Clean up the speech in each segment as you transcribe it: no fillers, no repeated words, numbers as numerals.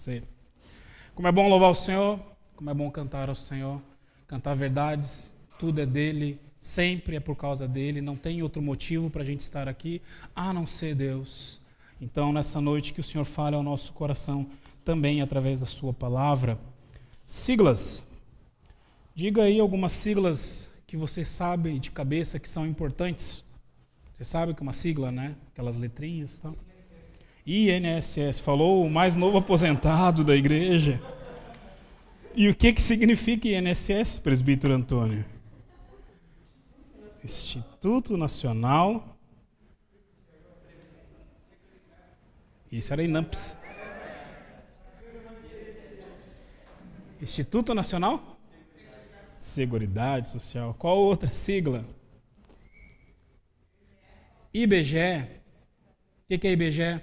você. Como é bom louvar o Senhor, como é bom cantar ao Senhor, cantar verdades, tudo é dele, sempre é por causa dele, não tem outro motivo para a gente estar aqui, a não ser Deus. Então, nessa noite, que o Senhor fale ao nosso coração também através da sua palavra. Siglas. Diga aí algumas siglas que você sabe de cabeça que são importantes. Você sabe que é uma sigla, né? Aquelas letrinhas e tal. INSS, falou o mais novo aposentado da igreja. E o que significa INSS, presbítero Antônio? Instituto Nacional. Isso era INAMPS. Instituto Nacional? Seguridade Social. Qual outra sigla? IBGE. O que é IBGE?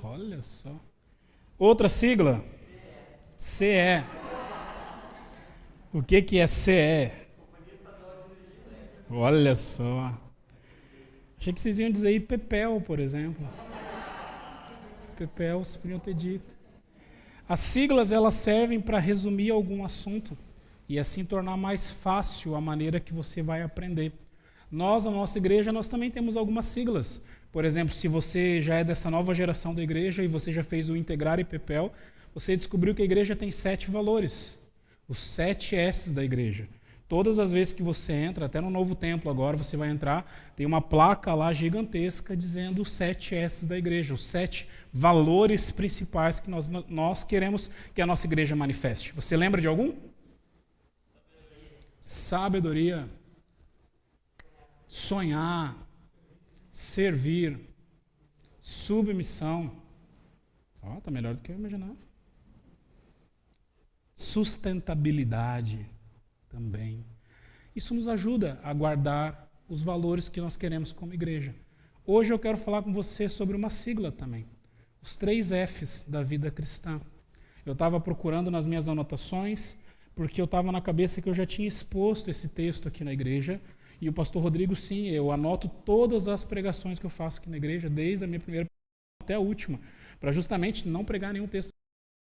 Olha só. Outra sigla? CE. O que é CE? Olha só. Achei que vocês iam dizer IPPEL, por exemplo. IPPEL, vocês podiam ter dito. As siglas, elas servem para resumir algum assunto e assim tornar mais fácil a maneira que você vai aprender. Nós, na nossa igreja, nós também temos algumas siglas. Por exemplo, se você já é dessa nova geração da igreja e você já fez o Integrar IPPEL, você descobriu que a igreja tem 7 valores. Os 7 S's da igreja. Todas as vezes que você entra, até no novo templo agora, você vai entrar, tem uma placa lá gigantesca dizendo os 7 S's da igreja, os 7 valores principais que nós queremos que a nossa igreja manifeste. Você lembra de algum? Sabedoria. Sonhar. Servir. Submissão. Tá melhor do que eu imaginava. Sustentabilidade também. Isso nos ajuda a guardar os valores que nós queremos como igreja. Hoje eu quero falar com você sobre uma sigla também. Os 3 F's da vida cristã. Eu estava procurando nas minhas anotações, porque eu estava na cabeça que eu já tinha exposto esse texto aqui na igreja, e o pastor Rodrigo, sim, eu anoto todas as pregações que eu faço aqui na igreja, desde a minha primeira até a última, para justamente não pregar nenhum texto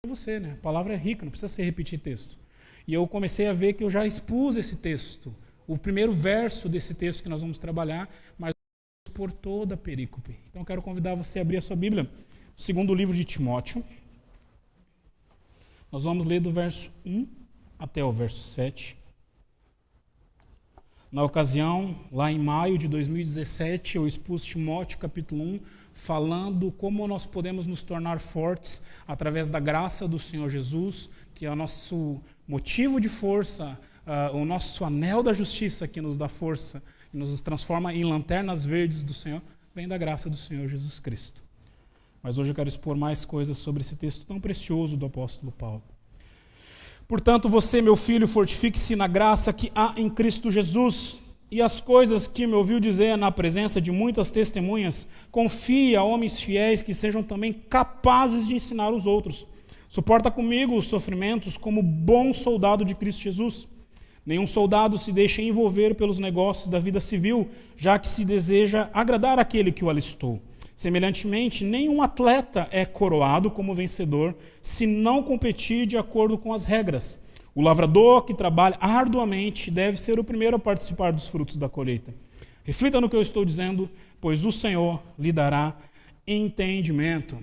para você, né? A palavra é rica, não precisa ser repetir texto. E eu comecei a ver que eu já expus esse texto, o primeiro verso desse texto que nós vamos trabalhar, mas por toda a perícope. Então eu quero convidar você a abrir a sua Bíblia, o segundo livro de Timóteo. Nós vamos ler do verso 1 até o verso 7. Na ocasião, lá em maio de 2017, eu expus Timóteo capítulo 1, falando como nós podemos nos tornar fortes através da graça do Senhor Jesus, que é o nosso motivo de força, o nosso anel da justiça que nos dá força e nos transforma em lanternas verdes do Senhor, vem da graça do Senhor Jesus Cristo. Mas hoje eu quero expor mais coisas sobre esse texto tão precioso do apóstolo Paulo. Portanto, você, meu filho, fortifique-se na graça que há em Cristo Jesus, e as coisas que me ouviu dizer na presença de muitas testemunhas, confie a homens fiéis que sejam também capazes de ensinar os outros. Suporta comigo os sofrimentos como bom soldado de Cristo Jesus. Nenhum soldado se deixa envolver pelos negócios da vida civil, já que se deseja agradar aquele que o alistou. Semelhantemente, nenhum atleta é coroado como vencedor se não competir de acordo com as regras. O lavrador que trabalha arduamente deve ser o primeiro a participar dos frutos da colheita. Reflita no que eu estou dizendo, pois o Senhor lhe dará entendimento.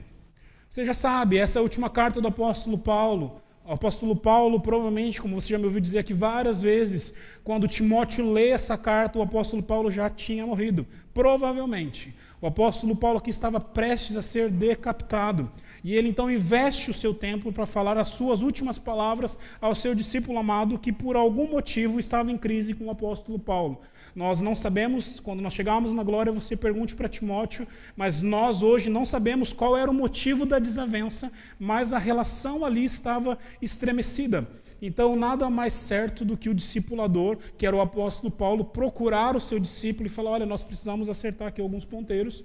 Você já sabe, essa é a última carta do apóstolo Paulo. O apóstolo Paulo, provavelmente, como você já me ouviu dizer aqui várias vezes, quando Timóteo lê essa carta, o apóstolo Paulo já tinha morrido. Provavelmente. O apóstolo Paulo aqui estava prestes a ser decapitado. E ele então investe o seu tempo para falar as suas últimas palavras ao seu discípulo amado, que por algum motivo estava em crise com o apóstolo Paulo. Nós não sabemos, quando nós chegarmos na glória, você pergunte para Timóteo, mas nós hoje não sabemos qual era o motivo da desavença, mas a relação ali estava estremecida. Então, nada mais certo do que o discipulador, que era o apóstolo Paulo, procurar o seu discípulo e falar, olha, nós precisamos acertar aqui alguns ponteiros.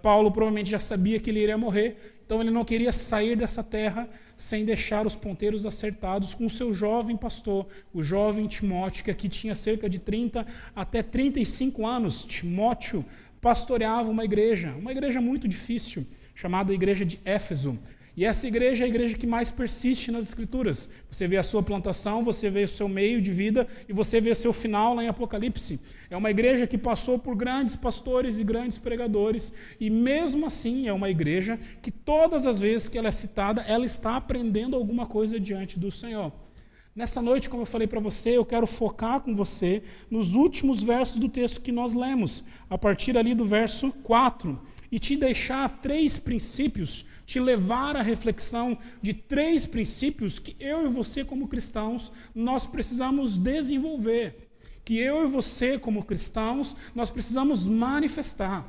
Paulo provavelmente já sabia que ele iria morrer, então ele não queria sair dessa terra sem deixar os ponteiros acertados com o seu jovem pastor, o jovem Timóteo, que aqui tinha cerca de 30 até 35 anos. Timóteo pastoreava uma igreja muito difícil, chamada Igreja de Éfeso. E essa igreja é a igreja que mais persiste nas Escrituras. Você vê a sua plantação, você vê o seu meio de vida e você vê o seu final lá em Apocalipse. É uma igreja que passou por grandes pastores e grandes pregadores e mesmo assim é uma igreja que todas as vezes que ela é citada, ela está aprendendo alguma coisa diante do Senhor. Nessa noite, como eu falei para você, eu quero focar com você nos últimos versos do texto que nós lemos, a partir ali do verso 4, e te deixar 3 princípios, te levar à reflexão de 3 princípios que eu e você, como cristãos, nós precisamos desenvolver, que eu e você, como cristãos, nós precisamos manifestar.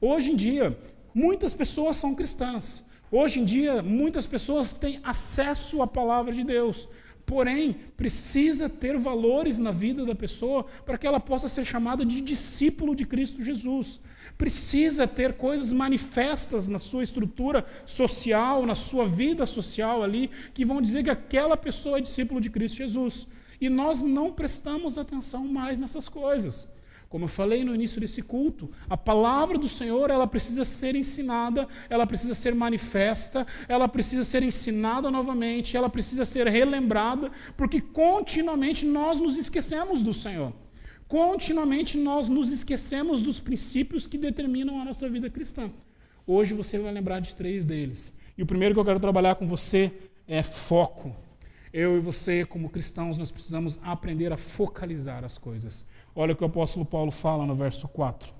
Hoje em dia, muitas pessoas são cristãs. Hoje em dia, muitas pessoas têm acesso à palavra de Deus. Porém, precisa ter valores na vida da pessoa para que ela possa ser chamada de discípulo de Cristo Jesus. Precisa ter coisas manifestas na sua estrutura social, na sua vida social ali, que vão dizer que aquela pessoa é discípulo de Cristo Jesus. E nós não prestamos atenção mais nessas coisas. Como eu falei no início desse culto, a palavra do Senhor, ela precisa ser ensinada, ela precisa ser manifesta, ela precisa ser ensinada novamente, ela precisa ser relembrada, porque continuamente nós nos esquecemos do Senhor. Continuamente nós nos esquecemos dos princípios que determinam a nossa vida cristã. Hoje você vai lembrar de 3 deles. E o primeiro que eu quero trabalhar com você é foco. Eu e você, como cristãos, nós precisamos aprender a focalizar as coisas. Olha o que o apóstolo Paulo fala no verso 4.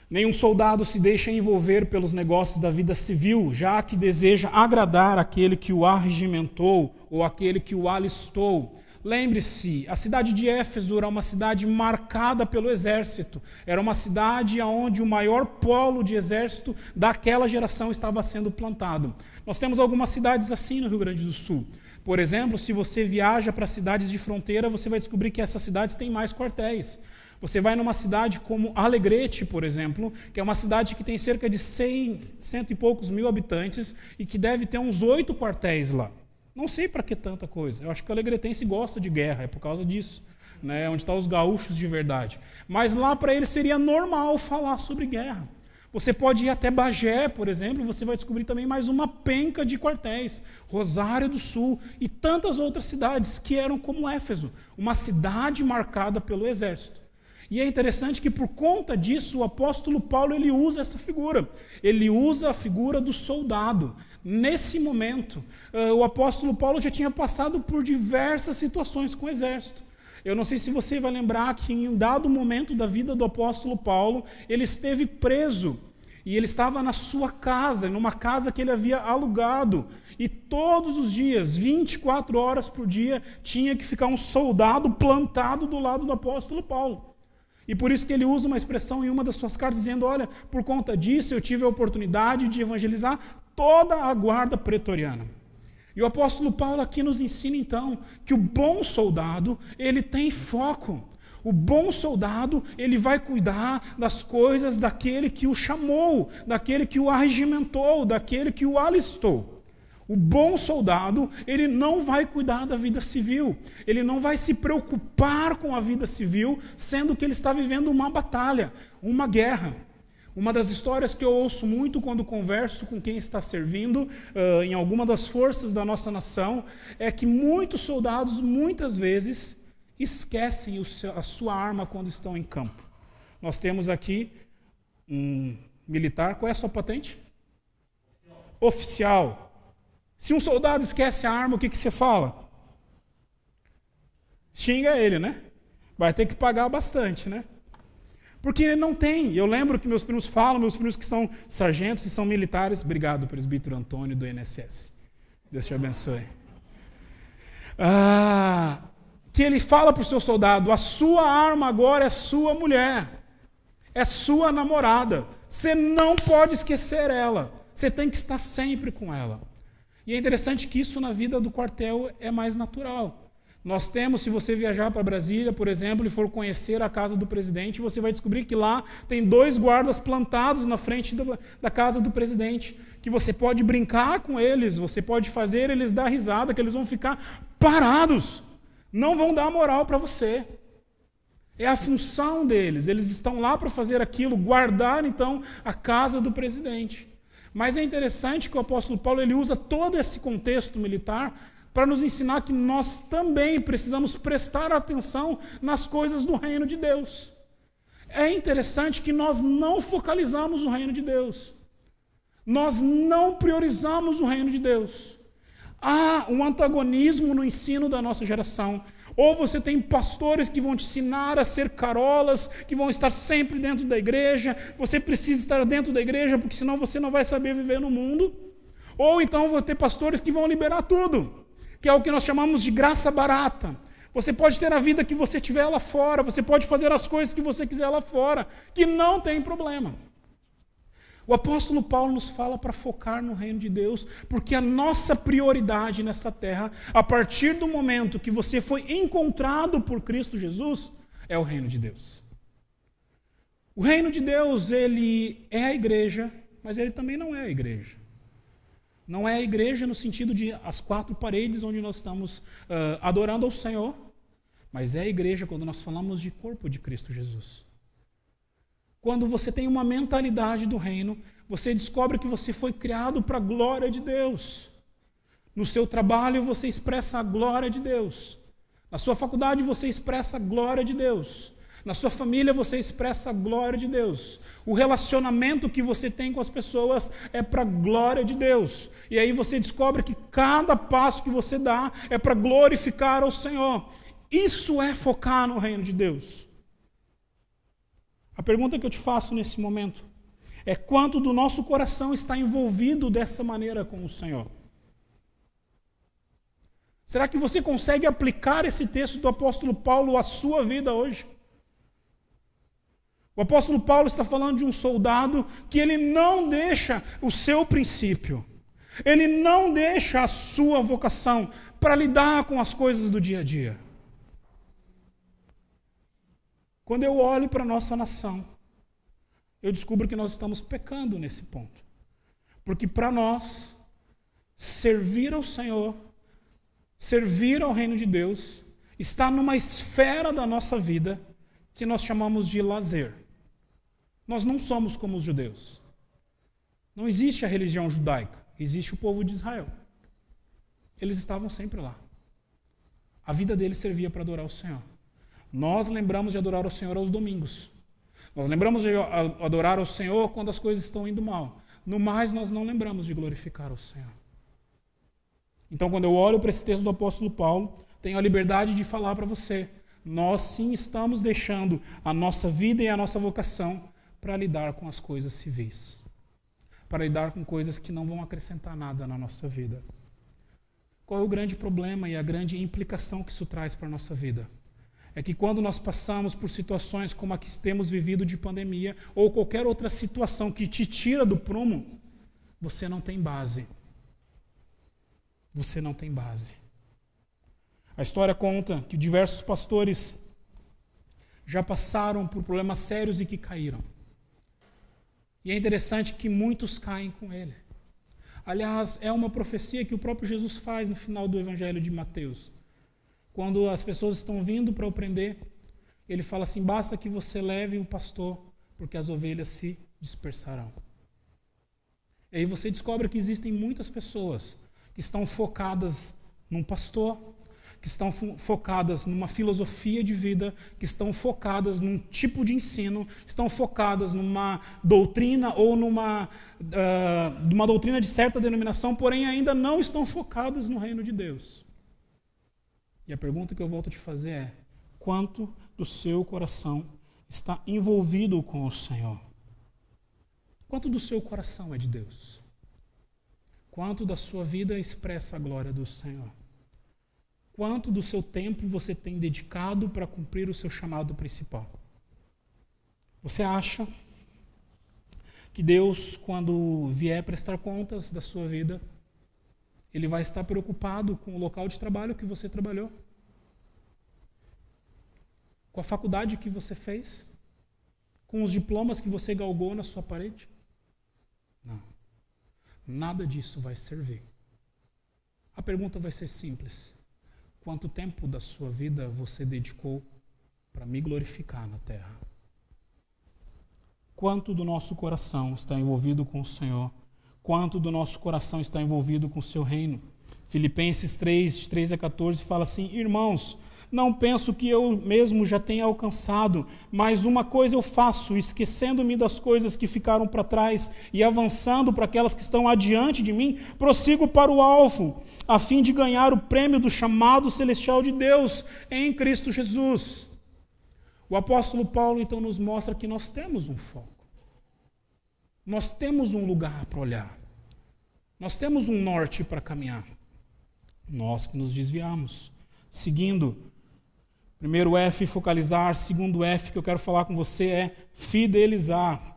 Nenhum soldado se deixa envolver pelos negócios da vida civil, já que deseja agradar aquele que o arregimentou ou aquele que o alistou. Lembre-se, a cidade de Éfeso era uma cidade marcada pelo exército. Era uma cidade onde o maior polo de exército daquela geração estava sendo plantado. Nós temos algumas cidades assim no Rio Grande do Sul. Por exemplo, se você viaja para cidades de fronteira, você vai descobrir que essas cidades têm mais quartéis. Você vai numa cidade como Alegrete, por exemplo, que é uma cidade que tem cerca de 100 e poucos mil habitantes e que deve ter uns 8 quartéis lá. Não sei para que tanta coisa. Eu acho que o alegretense gosta de guerra, é por causa disso, né? Onde estão os gaúchos de verdade. Mas lá para eles seria normal falar sobre guerra. Você pode ir até Bagé, por exemplo, você vai descobrir também mais uma penca de quartéis. Rosário do Sul e tantas outras cidades que eram como Éfeso, uma cidade marcada pelo exército. E é interessante que por conta disso o apóstolo Paulo ele usa essa figura. Ele usa a figura do soldado. Nesse momento, o apóstolo Paulo já tinha passado por diversas situações com o exército. Eu não sei se você vai lembrar que em um dado momento da vida do apóstolo Paulo, ele esteve preso e ele estava na sua casa, numa casa que ele havia alugado. E todos os dias, 24 horas por dia, tinha que ficar um soldado plantado do lado do apóstolo Paulo. E por isso que ele usa uma expressão em uma das suas cartas dizendo, olha, por conta disso eu tive a oportunidade de evangelizar toda a guarda pretoriana. E o apóstolo Paulo aqui nos ensina então que o bom soldado, ele tem foco. O bom soldado, ele vai cuidar das coisas daquele que o chamou, daquele que o arregimentou, daquele que o alistou. O bom soldado, ele não vai cuidar da vida civil, ele não vai se preocupar com a vida civil, sendo que ele está vivendo uma batalha, uma guerra. Uma das histórias que eu ouço muito quando converso com quem está servindo em alguma das forças da nossa nação, é que muitos soldados, muitas vezes, esquecem a sua arma quando estão em campo. Nós temos aqui um militar, qual é a sua patente? Oficial. Se um soldado esquece a arma, o que você fala? Xinga ele, né? Vai ter que pagar bastante, né? Porque ele não tem. Eu lembro que meus primos falam, meus primos que são sargentos e são militares. Obrigado, presbítero Antônio do INSS. Deus te abençoe. Que ele fala para o seu soldado, a sua arma agora é sua mulher. É sua namorada. Você não pode esquecer ela. Você tem que estar sempre com ela. E é interessante que isso na vida do quartel é mais natural. Nós temos, se você viajar para Brasília, por exemplo, e for conhecer a casa do presidente, você vai descobrir que lá tem 2 guardas plantados na frente da casa do presidente, que você pode brincar com eles, você pode fazer eles dar risada, que eles vão ficar parados, não vão dar moral para você. É a função deles. Eles estão lá para fazer aquilo, guardar então a casa do presidente. Mas é interessante que o apóstolo Paulo ele usa todo esse contexto militar para nos ensinar que nós também precisamos prestar atenção nas coisas do reino de Deus. É interessante que nós não focalizamos no reino de Deus. Nós não priorizamos o reino de Deus. Há um antagonismo no ensino da nossa geração. Ou você tem pastores que vão te ensinar a ser carolas, que vão estar sempre dentro da igreja. Você precisa estar dentro da igreja, porque senão você não vai saber viver no mundo. Ou então vão ter pastores que vão liberar tudo, que é o que nós chamamos de graça barata. Você pode ter a vida que você tiver lá fora, você pode fazer as coisas que você quiser lá fora, que não tem problema. O apóstolo Paulo nos fala para focar no reino de Deus, porque a nossa prioridade nessa terra, a partir do momento que você foi encontrado por Cristo Jesus, é o reino de Deus. O reino de Deus, ele é a igreja, mas ele também não é a igreja. Não é a igreja no sentido de as quatro paredes onde nós estamos adorando ao Senhor, mas é a igreja quando nós falamos de corpo de Cristo Jesus. Quando você tem uma mentalidade do reino, você descobre que você foi criado para a glória de Deus. No seu trabalho você expressa a glória de Deus. Na sua faculdade você expressa a glória de Deus. Na sua família você expressa a glória de Deus. O relacionamento que você tem com as pessoas é para a glória de Deus. E aí você descobre que cada passo que você dá é para glorificar ao Senhor. Isso é focar no reino de Deus. A pergunta que eu te faço nesse momento é quanto do nosso coração está envolvido dessa maneira com o Senhor? Será que você consegue aplicar esse texto do apóstolo Paulo à sua vida hoje? O apóstolo Paulo está falando de um soldado que ele não deixa o seu princípio, ele não deixa a sua vocação para lidar com as coisas do dia a dia. Quando eu olho para a nossa nação, eu descubro que nós estamos pecando nesse ponto. Porque para nós, servir ao Senhor, servir ao reino de Deus, está numa esfera da nossa vida que nós chamamos de lazer. Nós não somos como os judeus. Não existe a religião judaica, existe o povo de Israel. Eles estavam sempre lá. A vida deles servia para adorar o Senhor. Nós lembramos de adorar o Senhor aos domingos. Nós lembramos de adorar ao Senhor quando as coisas estão indo mal. No mais, nós não lembramos de glorificar o Senhor. Então, quando eu olho para esse texto do apóstolo Paulo, tenho a liberdade de falar para você, nós sim estamos deixando a nossa vida e a nossa vocação para lidar com as coisas civis. Para lidar com coisas que não vão acrescentar nada na nossa vida. Qual é o grande problema e a grande implicação que isso traz para a nossa vida? É que quando nós passamos por situações como a que temos vivido de pandemia, ou qualquer outra situação que te tira do prumo, você não tem base. Você não tem base. A história conta que diversos pastores já passaram por problemas sérios e que caíram. E é interessante que muitos caem com ele. Aliás, é uma profecia que o próprio Jesus faz no final do Evangelho de Mateus. Quando as pessoas estão vindo para o prender, ele fala assim, basta que você leve o pastor, porque as ovelhas se dispersarão. E aí você descobre que existem muitas pessoas que estão focadas num pastor, que estão focadas numa filosofia de vida, que estão focadas num tipo de ensino, estão focadas numa doutrina ou numa doutrina de certa denominação, porém ainda não estão focadas no reino de Deus. E a pergunta que eu volto a te fazer é, quanto do seu coração está envolvido com o Senhor? Quanto do seu coração é de Deus? Quanto da sua vida expressa a glória do Senhor? Quanto do seu tempo você tem dedicado para cumprir o seu chamado principal? Você acha que Deus, quando vier prestar contas da sua vida, Ele vai estar preocupado com o local de trabalho que você trabalhou? Com a faculdade que você fez? Com os diplomas que você galgou na sua parede? Não. Nada disso vai servir. A pergunta vai ser simples. Quanto tempo da sua vida você dedicou para me glorificar na terra. Quanto do nosso coração está envolvido com o Senhor? Quanto do nosso coração está envolvido com o seu reino? Filipenses 3, 13 a 14 fala assim: irmãos, não penso que eu mesmo já tenha alcançado, mas uma coisa eu faço, esquecendo-me das coisas que ficaram para trás e avançando para aquelas que estão adiante de mim, prossigo para o alvo, a fim de ganhar o prêmio do chamado celestial de Deus em Cristo Jesus. O apóstolo Paulo então nos mostra que nós temos um foco. Nós temos um lugar para olhar. Nós temos um norte para caminhar. Nós que nos desviamos. Seguindo, primeiro F, focalizar. Segundo F que eu quero falar com você é fidelizar.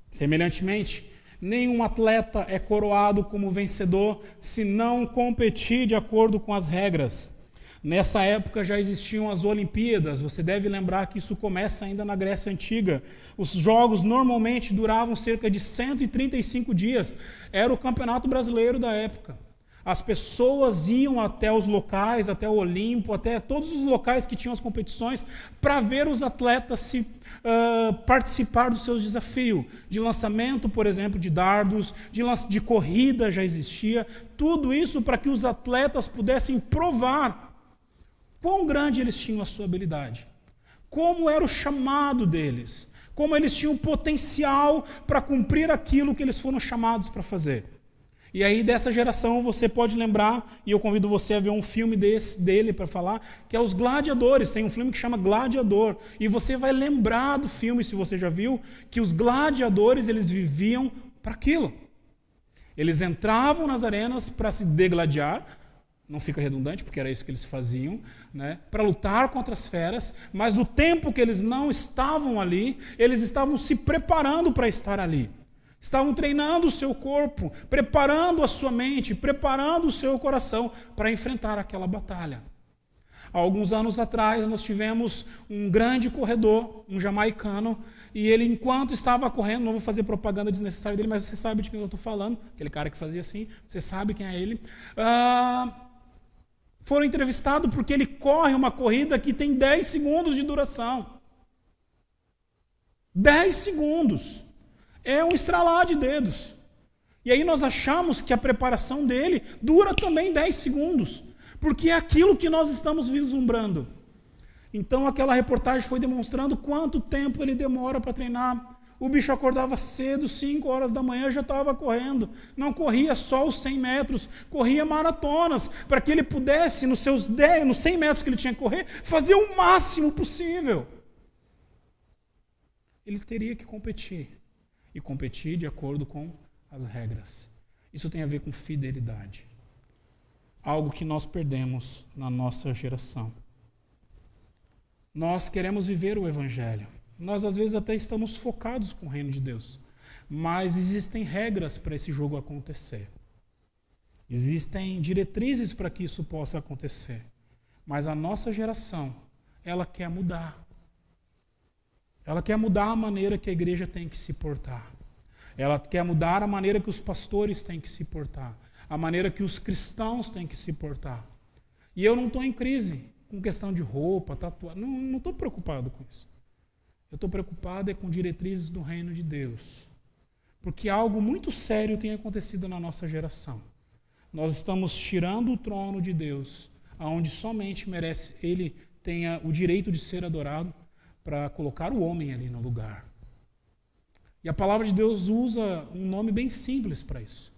Semelhantemente, nenhum atleta é coroado como vencedor se não competir de acordo com as regras. Nessa época já existiam as Olimpíadas, você deve lembrar que isso começa ainda na Grécia Antiga. Os jogos normalmente duravam cerca de 135 dias, era o campeonato brasileiro da época. As pessoas iam até os locais, até o Olimpo, até todos os locais que tinham as competições, para ver os atletas participar dos seus desafios. De lançamento, por exemplo, de dardos, de corrida já existia. Tudo isso para que os atletas pudessem provar quão grande eles tinham a sua habilidade, como era o chamado deles, como eles tinham potencial para cumprir aquilo que eles foram chamados para fazer. E aí dessa geração você pode lembrar, e eu convido você a ver um filme dele para falar, que é Os Gladiadores. Tem um filme que chama Gladiador, e você vai lembrar do filme, se você já viu, que os gladiadores eles viviam para aquilo. Eles entravam nas arenas para se degladiar, não fica redundante, porque era isso que eles faziam, né? Para lutar contra as feras, mas no tempo que eles não estavam ali, eles estavam se preparando para estar ali. Estavam treinando o seu corpo, preparando a sua mente, preparando o seu coração para enfrentar aquela batalha. Há alguns anos atrás, nós tivemos um grande corredor, um jamaicano, e ele, enquanto estava correndo, não vou fazer propaganda desnecessária dele, mas você sabe de quem eu estou falando, aquele cara que fazia assim, você sabe quem é ele. Foram entrevistados porque ele corre uma corrida que tem 10 segundos de duração. 10 segundos. É um estralar de dedos. E aí nós achamos que a preparação dele dura também 10 segundos. Porque é aquilo que nós estamos vislumbrando. Então aquela reportagem foi demonstrando quanto tempo ele demora para treinar. O bicho acordava cedo, 5 horas da manhã, já estava correndo. Não corria só os 100 metros, corria maratonas, para que ele pudesse, nos 100 metros que ele tinha que correr, fazer o máximo possível. Ele teria que competir. E competir de acordo com as regras. Isso tem a ver com fidelidade. Algo que nós perdemos na nossa geração. Nós queremos viver o Evangelho. Nós, às vezes, até estamos focados com o reino de Deus. Mas existem regras para esse jogo acontecer. Existem diretrizes para que isso possa acontecer. Mas a nossa geração, ela quer mudar. Ela quer mudar a maneira que a igreja tem que se portar. Ela quer mudar a maneira que os pastores têm que se portar. A maneira que os cristãos têm que se portar. E eu não estou em crise com questão de roupa, tatuagem. Não estou preocupado com isso. Eu estou preocupado com diretrizes do reino de Deus. Porque algo muito sério tem acontecido na nossa geração. Nós estamos tirando o trono de Deus, aonde somente merece, ele tenha o direito de ser adorado, para colocar o homem ali no lugar. E a palavra de Deus usa um nome bem simples para isso.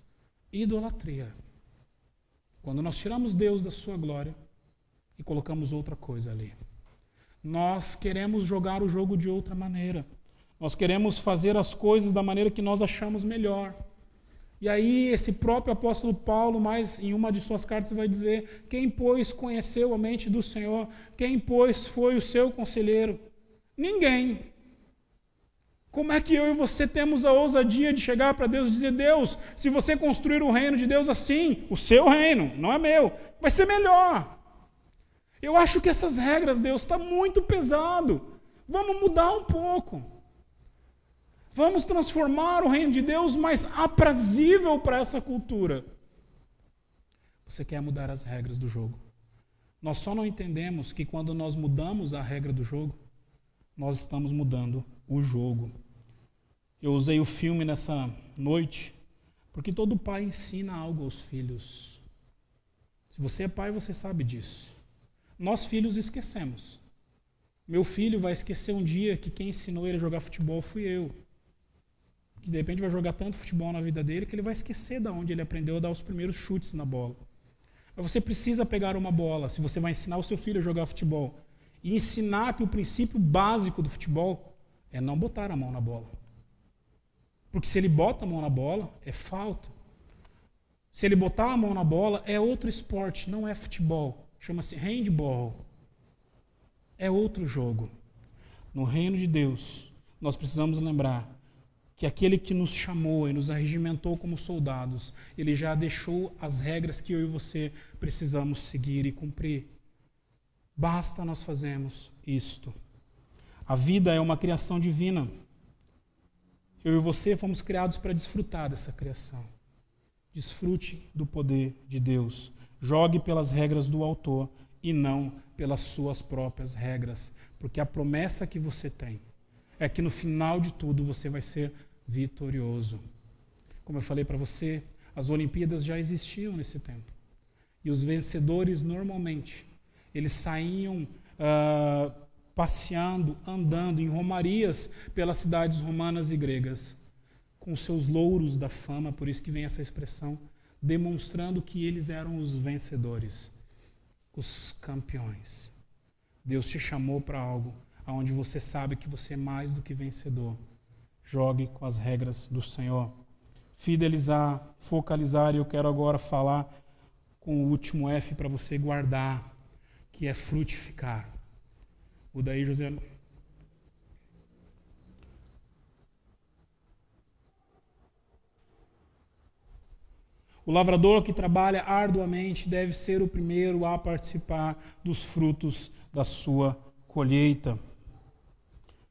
Idolatria. Quando nós tiramos Deus da sua glória e colocamos outra coisa ali. Nós queremos jogar o jogo de outra maneira. Nós queremos fazer as coisas da maneira que nós achamos melhor. E aí esse próprio apóstolo Paulo, mais em uma de suas cartas, vai dizer: quem, pois, conheceu a mente do Senhor? Quem, pois, foi o seu conselheiro? Ninguém. Como é que eu e você temos a ousadia de chegar para Deus e dizer: Deus, se você construir o reino de Deus assim, o seu reino, não é meu, vai ser melhor. Eu acho que essas regras, Deus, está muito pesado. Vamos mudar um pouco. Vamos transformar o reino de Deus mais aprazível para essa cultura. Você quer mudar as regras do jogo. Nós só não entendemos que quando nós mudamos a regra do jogo, nós estamos mudando o jogo. Eu usei o filme nessa noite, porque todo pai ensina algo aos filhos. Se você é pai, você sabe disso. Nós, filhos, esquecemos. Meu filho vai esquecer um dia que quem ensinou ele a jogar futebol fui eu. Que de repente vai jogar tanto futebol na vida dele que ele vai esquecer de onde ele aprendeu a dar os primeiros chutes na bola. Mas você precisa pegar uma bola, se você vai ensinar o seu filho a jogar futebol, e ensinar que o princípio básico do futebol é não botar a mão na bola. Porque se ele bota a mão na bola, é falta. Se ele botar a mão na bola, é outro esporte, não é futebol. Chama-se handball. É outro jogo. No reino de Deus, nós precisamos lembrar que aquele que nos chamou e nos arregimentou como soldados, ele já deixou as regras que eu e você precisamos seguir e cumprir. Basta nós fazermos isto. A vida é uma criação divina. Eu e você fomos criados para desfrutar dessa criação. Desfrute do poder de Deus. Jogue pelas regras do autor e não pelas suas próprias regras, porque a promessa que você tem é que no final de tudo você vai ser vitorioso. Como eu falei para você, as Olimpíadas já existiam nesse tempo. E os vencedores, normalmente, eles saíam passeando, andando em romarias pelas cidades romanas e gregas, com seus louros da fama, por isso que vem essa expressão, demonstrando que eles eram os vencedores, os campeões. Deus te chamou para algo onde você sabe que você é mais do que vencedor. Jogue com as regras do Senhor. Fidelizar, focalizar, e eu quero agora falar com o último F para você guardar, que é frutificar. O daí, José. O lavrador que trabalha arduamente deve ser o primeiro a participar dos frutos da sua colheita.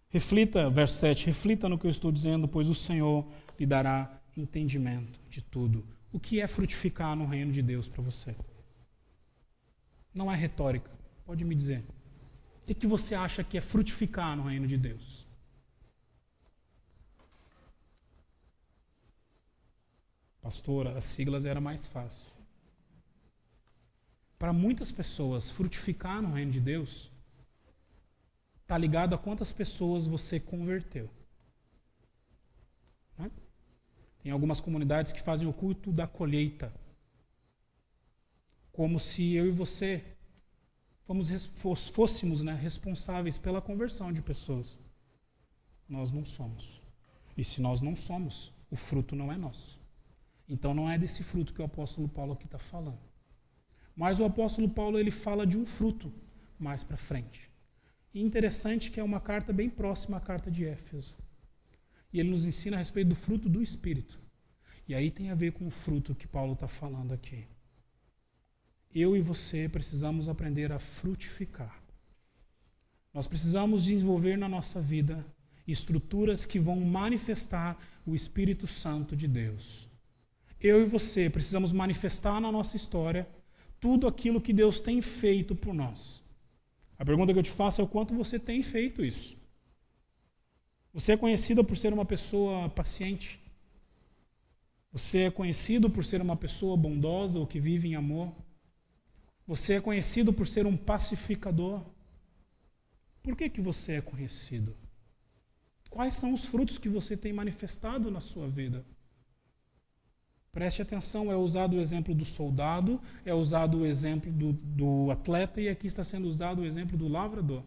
Reflita, verso 7, reflita no que eu estou dizendo, pois o Senhor lhe dará entendimento de tudo. O que é frutificar no reino de Deus para você? Não é retórica, pode me dizer. O que você acha que é frutificar no reino de Deus? Pastora, as siglas era mais fácil. Para muitas pessoas, frutificar no reino de Deus está ligado a quantas pessoas você converteu. Né? Tem algumas comunidades que fazem o culto da colheita, como se eu e você fôssemos responsáveis pela conversão de pessoas. Nós não somos. E se nós não somos, o fruto não é nosso. Então não é desse fruto que o apóstolo Paulo aqui está falando. Mas o apóstolo Paulo ele fala de um fruto mais para frente. E interessante que é uma carta bem próxima à carta de Éfeso. E ele nos ensina a respeito do fruto do Espírito. E aí tem a ver com o fruto que Paulo está falando aqui. Eu e você precisamos aprender a frutificar. Nós precisamos desenvolver na nossa vida estruturas que vão manifestar o Espírito Santo de Deus. Eu e você precisamos manifestar na nossa história tudo aquilo que Deus tem feito por nós. A pergunta que eu te faço é o quanto você tem feito isso. Você é conhecida por ser uma pessoa paciente? Você é conhecido por ser uma pessoa bondosa ou que vive em amor? Você é conhecido por ser um pacificador? Por que você é conhecido? Quais são os frutos que você tem manifestado na sua vida? Preste atenção, é usado o exemplo do soldado, é usado o exemplo do atleta e aqui está sendo usado o exemplo do lavrador.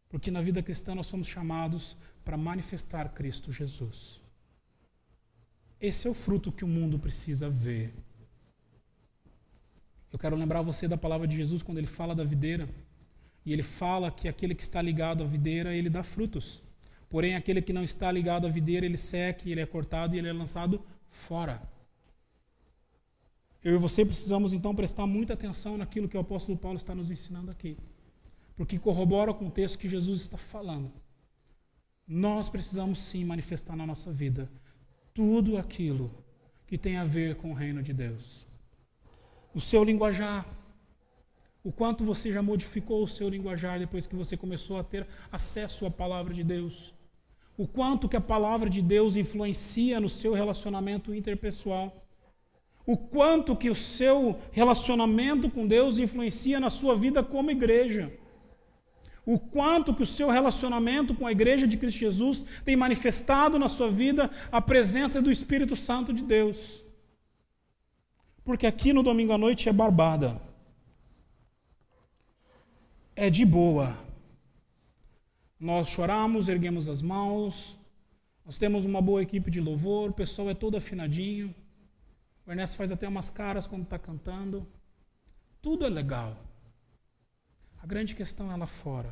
Porque na vida cristã nós somos chamados para manifestar Cristo Jesus. Esse é o fruto que o mundo precisa ver. Eu quero lembrar você da palavra de Jesus quando ele fala da videira. E ele fala que aquele que está ligado à videira, ele dá frutos. Porém, aquele que não está ligado à videira, ele seca, ele é cortado e ele é lançado fora. Eu e você precisamos então prestar muita atenção naquilo que o apóstolo Paulo está nos ensinando aqui. Porque corrobora com o texto que Jesus está falando. Nós precisamos sim manifestar na nossa vida tudo aquilo que tem a ver com o reino de Deus. No seu linguajar, O quanto você já modificou o seu linguajar depois que você começou a ter acesso à palavra de Deus. O quanto que a palavra de Deus influencia no seu relacionamento interpessoal. O quanto que o seu relacionamento com Deus influencia na sua vida como igreja. O quanto que o seu relacionamento com a igreja de Cristo Jesus tem manifestado na sua vida a presença do Espírito Santo de Deus. Porque aqui no domingo à noite é barbada. É de boa. Nós choramos, erguemos as mãos, nós temos uma boa equipe de louvor, o pessoal é todo afinadinho. O Ernesto faz até umas caras quando está cantando. Tudo é legal. A grande questão é lá fora.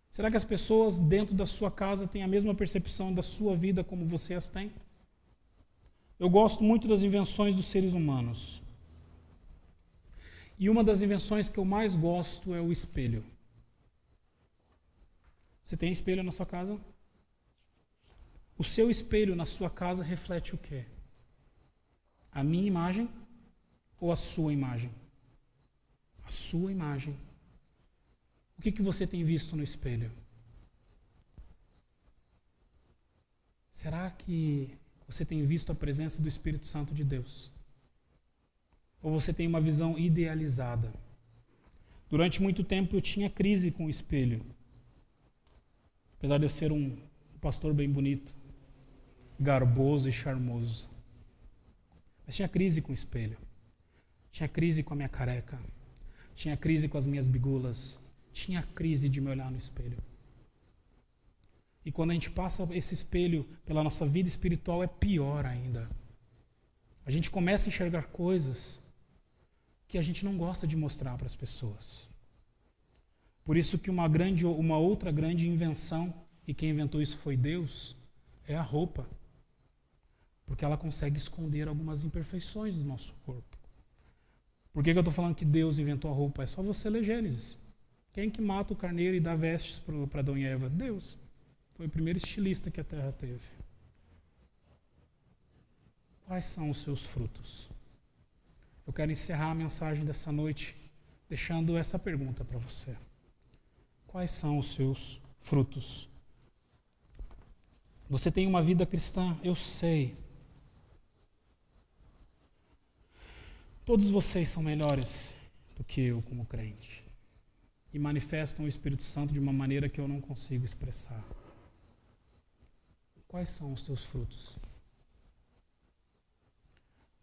Será que as pessoas dentro da sua casa têm a mesma percepção da sua vida como você as tem? Eu gosto muito das invenções dos seres humanos. E uma das invenções que eu mais gosto é o espelho. Você tem espelho na sua casa? O seu espelho na sua casa reflete o quê? A minha imagem ou a sua imagem? A sua imagem. O que você tem visto no espelho? Será que você tem visto a presença do Espírito Santo de Deus? Ou você tem uma visão idealizada? Durante muito tempo eu tinha crise com o espelho. Apesar de eu ser um pastor bem bonito, garboso e charmoso. Mas tinha crise com o espelho. Tinha crise com a minha careca. Tinha crise com as minhas bigulas. Tinha crise de me olhar no espelho. E quando a gente passa esse espelho pela nossa vida espiritual, é pior ainda. A gente começa a enxergar coisas que a gente não gosta de mostrar para as pessoas. Por isso que uma outra grande invenção, e quem inventou isso foi Deus, é a roupa. Porque ela consegue esconder algumas imperfeições do nosso corpo. Por que eu estou falando que Deus inventou a roupa? É só você ler Gênesis. Quem que mata o carneiro e dá vestes para Adão e Eva? Deus. Foi o primeiro estilista que a terra teve. Quais são os seus frutos? Eu quero encerrar a mensagem dessa noite deixando essa pergunta para você. Quais são os seus frutos? Você tem uma vida cristã? Eu sei. Todos vocês são melhores do que eu como crente. E manifestam o Espírito Santo de uma maneira que eu não consigo expressar. Quais são os teus frutos?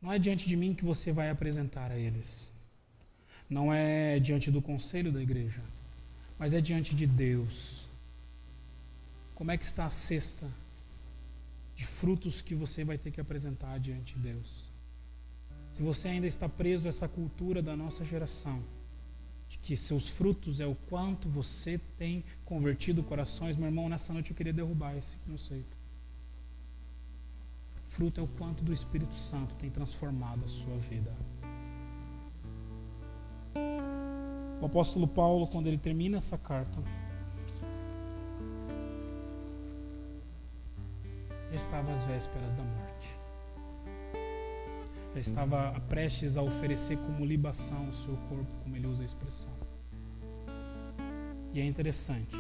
Não é diante de mim que você vai apresentar a eles. Não é diante do conselho da igreja, mas é diante de Deus. Como é que está a cesta de frutos que você vai ter que apresentar diante de Deus? Se você ainda está preso a essa cultura da nossa geração, de que seus frutos é o quanto você tem convertido corações, meu irmão, nessa noite eu queria derrubar esse conceito. Fruto é o quanto do Espírito Santo tem transformado a sua vida. O apóstolo Paulo, quando ele termina essa carta, já estava às vésperas da morte. Já estava prestes a oferecer como libação o seu corpo, como ele usa a expressão. E é interessante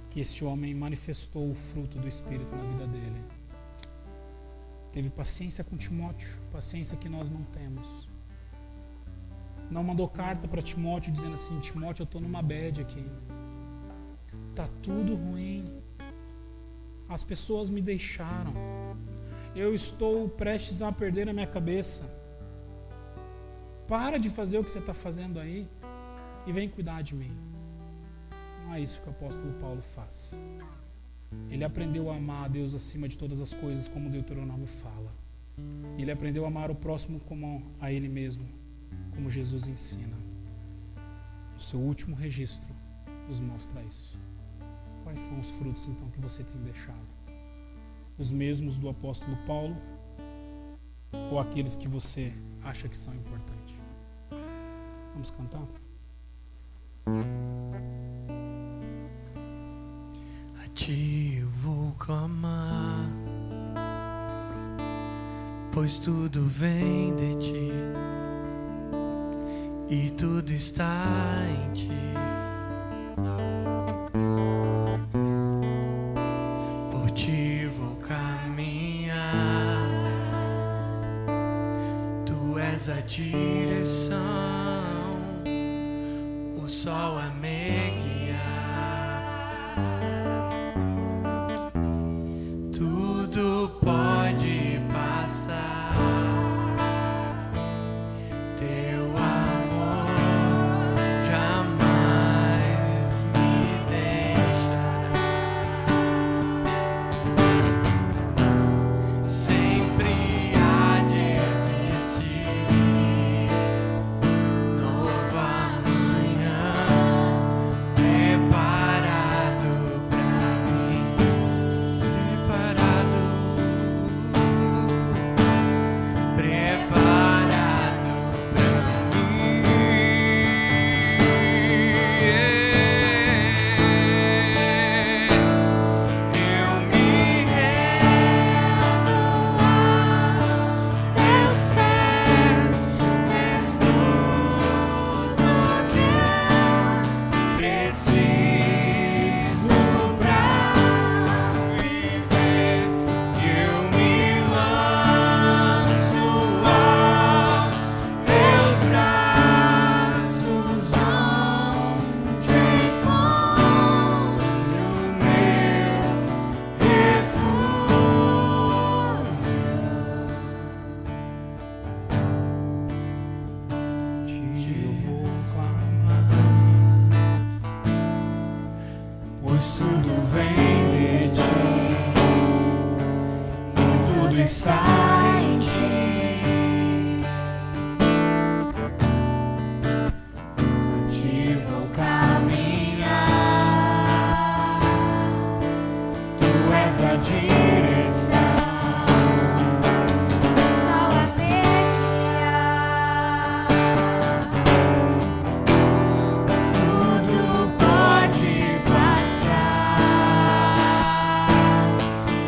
que esse homem manifestou o fruto do Espírito na vida dele. Teve paciência com Timóteo, paciência que nós não temos. Não mandou carta para Timóteo dizendo assim: Timóteo, eu estou numa bad aqui. Está tudo ruim. As pessoas me deixaram. Eu estou prestes a perder a minha cabeça. Para de fazer o que você está fazendo aí e vem cuidar de mim. Não é isso que o apóstolo Paulo faz. Ele aprendeu a amar a Deus acima de todas as coisas, como o Deuteronômio fala. Ele aprendeu a amar o próximo como a ele mesmo, como Jesus ensina. O seu último registro nos mostra isso. Quais são os frutos, então, que você tem deixado? Os mesmos do apóstolo Paulo ou aqueles que você acha que são importantes? Vamos cantar? A ti eu vou clamar, pois tudo vem de ti. e tudo está em ti. Por ti vou caminhar, tu és a direção, o sol a me guiar. Tudo pode passar, teu amor jamais me deixará. Sempre há de existir nova manhã preparado pra mim, preparado pra mim. Eu me rendo aos teus pés, és tudo que eu preciso pra viver. Eu me lanço aos teus braços, onde encontro meu refúgio. Eu vou clamar, Pois tudo vem de ti, e tudo está em ti. Por ti vou caminhar, tu és a direção, o sol a me guiar. tudo pode passar,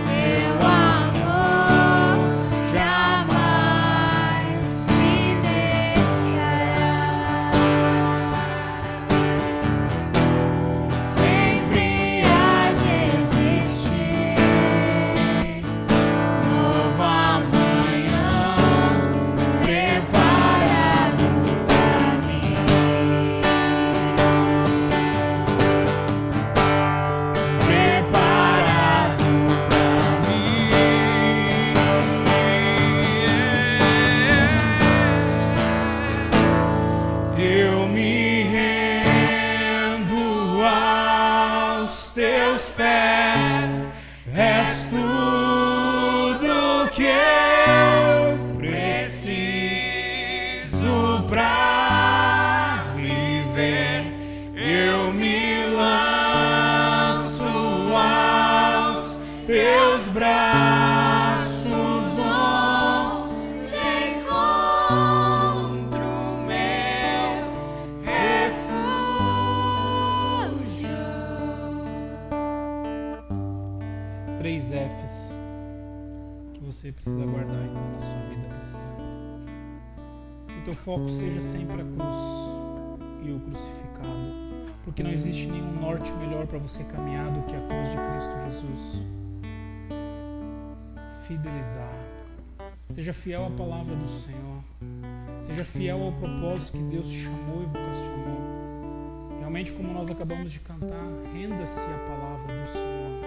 Teu amor jamais me deixará. sempre há de existir nova manhã preparado pra mim, preparado pra mim. Eu me rendo aos teus pés, és tudo que eu preciso pra viver. Eu me lanço aos teus braços, onde encontro meu refúgio. 3 Fs que você precisa guardar então na sua vida cristã. Que o teu foco seja sempre a cruz e o crucificado, porque não existe nenhum norte melhor para você caminhar do que a cruz de Cristo Jesus. Fidelizar. Seja fiel à palavra do Senhor. Seja fiel ao propósito que Deus te chamou e vocacionou. Realmente, como nós acabamos de cantar, renda-se à palavra do Senhor.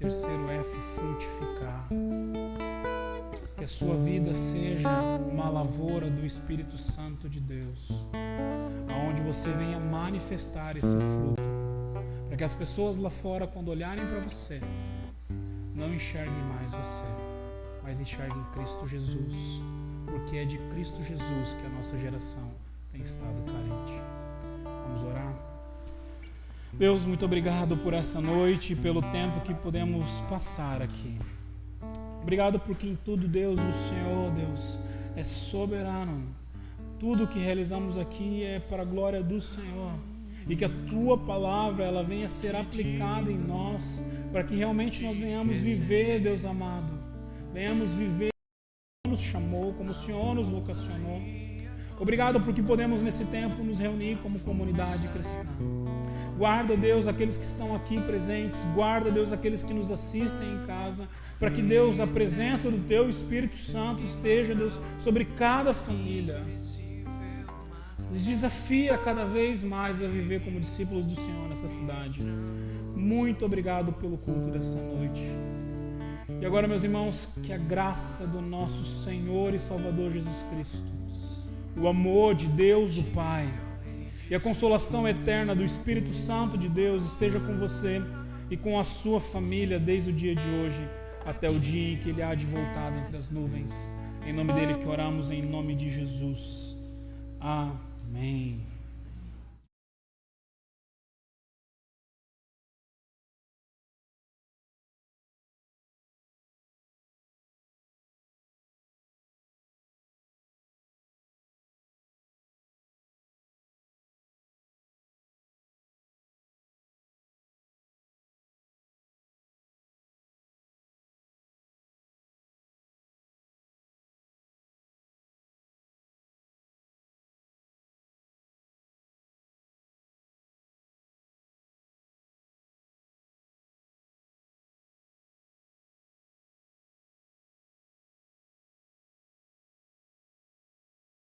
3º F, frutificar. Que a sua vida seja uma lavoura do Espírito Santo de Deus, aonde você venha manifestar esse fruto, para que as pessoas lá fora, quando olharem para você, não enxerguem mais você, mas enxerguem Cristo Jesus, porque é de Cristo Jesus que a nossa geração tem estado carente. Vamos orar? Deus, muito obrigado por essa noite e pelo tempo que podemos passar aqui. Obrigado porque em tudo, Deus, o Senhor, Deus, é soberano. Tudo que realizamos aqui é para a glória do Senhor. E que a Tua palavra ela venha ser aplicada em nós, para que realmente nós venhamos viver, Deus amado. Venhamos viver como o Senhor nos chamou, como o Senhor nos vocacionou. Obrigado porque podemos nesse tempo nos reunir como comunidade cristã. Guarda, Deus, aqueles que estão aqui presentes. Guarda, Deus, aqueles que nos assistem em casa. Para que, Deus, a presença do Teu Espírito Santo esteja, Deus, sobre cada família. Nos desafia cada vez mais a viver como discípulos do Senhor nessa cidade. Muito obrigado pelo culto dessa noite. E agora, meus irmãos, que a graça do nosso Senhor e Salvador Jesus Cristo, o amor de Deus o Pai e a consolação eterna do Espírito Santo de Deus esteja com você e com a sua família desde o dia de hoje até o dia em que Ele há de voltar entre as nuvens. Em nome dele que oramos, em nome de Jesus. Amém.